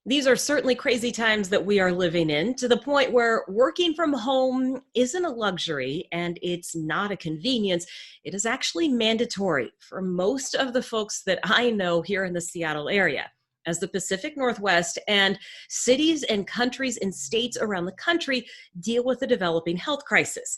These are certainly crazy times that we are living in, to the point where working from home isn't a luxury and it's not a convenience. It is actually mandatory for most of the folks that I know here in the Seattle area. As the Pacific Northwest and cities and countries and states around the country deal with the developing health crisis.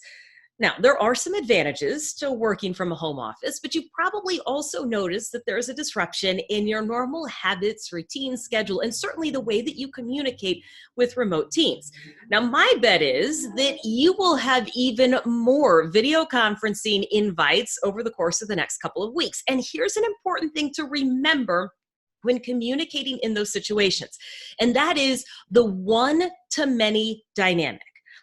Now, there are some advantages to working from a home office, but you've probably also noticed that there's a disruption in your normal habits, routine, schedule, and certainly the way that you communicate with remote teams. Now, my bet is that you will have even more video conferencing invites over the course of the next couple of weeks. And here's an important thing to remember when communicating in those situations, and that is the one-to-many dynamic.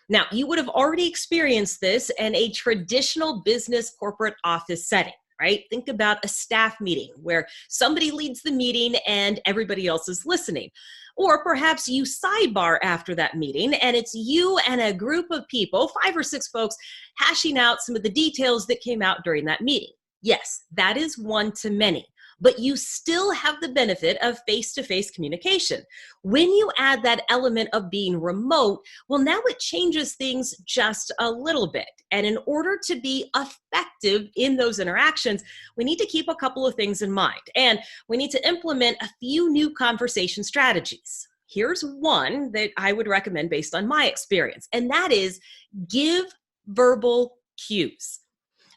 Now, you would have already experienced this in a traditional business corporate office setting, right? Think about a staff meeting where somebody leads the meeting and everybody else is listening. Or perhaps you sidebar after that meeting and it's you and a group of people, 5 or 6 folks, hashing out some of the details that came out during that meeting. Yes, that is one to many, but you still have the benefit of face-to-face communication. When you add that element of being remote, well, now it changes things just a little bit. And in order to be effective in those interactions, we need to keep a couple of things in mind. And we need to implement a few new conversation strategies. Here's one that I would recommend based on my experience, and that is give verbal cues.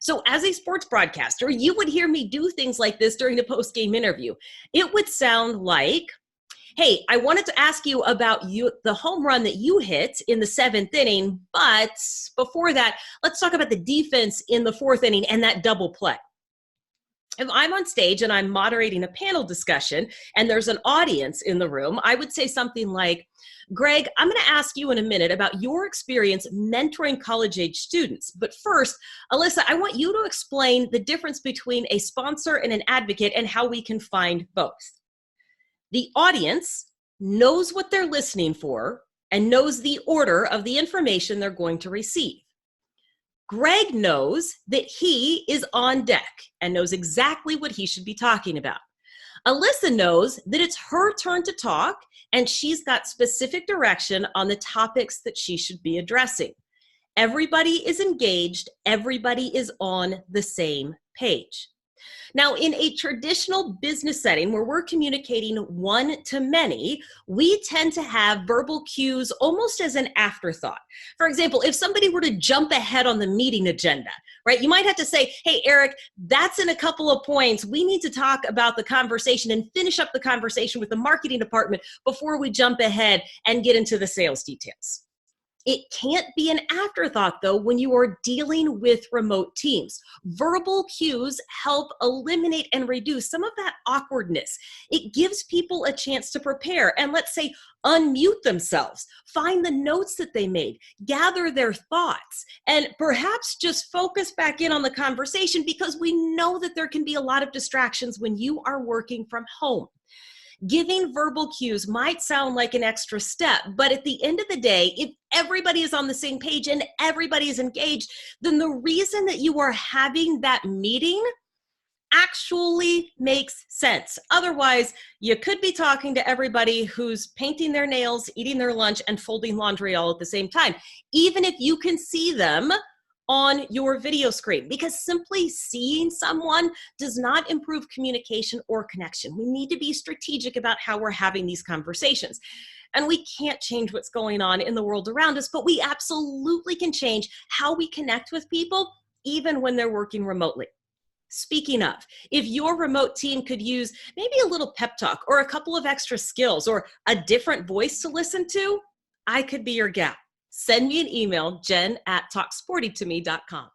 So as a sports broadcaster, you would hear me do things like this during a post-game interview. It would sound like, hey, I wanted to ask you about the home run that you hit in the 7th inning, but before that, let's talk about the defense in the 4th inning and that double play. If I'm on stage and I'm moderating a panel discussion and there's an audience in the room, I would say something like, Greg, I'm going to ask you in a minute about your experience mentoring college-age students. But first, Alyssa, I want you to explain the difference between a sponsor and an advocate and how we can find both. The audience knows what they're listening for and knows the order of the information they're going to receive. Greg knows that he is on deck and knows exactly what he should be talking about. Alyssa knows that it's her turn to talk and she's got specific direction on the topics that she should be addressing. Everybody is engaged, everybody is on the same page. Now, in a traditional business setting where we're communicating one to many, we tend to have verbal cues almost as an afterthought. For example, if somebody were to jump ahead on the meeting agenda, right, you might have to say, hey, Eric, that's in a couple of points. We need to talk about the conversation and finish up the conversation with the marketing department before we jump ahead and get into the sales details. It can't be an afterthought, though, when you are dealing with remote teams. Verbal cues help eliminate and reduce some of that awkwardness. It gives people a chance to prepare and, let's say, unmute themselves, find the notes that they made, gather their thoughts, and perhaps just focus back in on the conversation, because we know that there can be a lot of distractions when you are working from home. Giving verbal cues might sound like an extra step, but at the end of the day, if everybody is on the same page and everybody is engaged, then the reason that you are having that meeting actually makes sense. Otherwise, you could be talking to everybody who's painting their nails, eating their lunch, and folding laundry all at the same time, even if you can see them on your video screen, because simply seeing someone does not improve communication or connection. We need to be strategic about how we're having these conversations. And we can't change what's going on in the world around us, but we absolutely can change how we connect with people, even when they're working remotely. Speaking of, if your remote team could use maybe a little pep talk or a couple of extra skills or a different voice to listen to, I could be your gal. Send me an email, jen@talksportytome.com.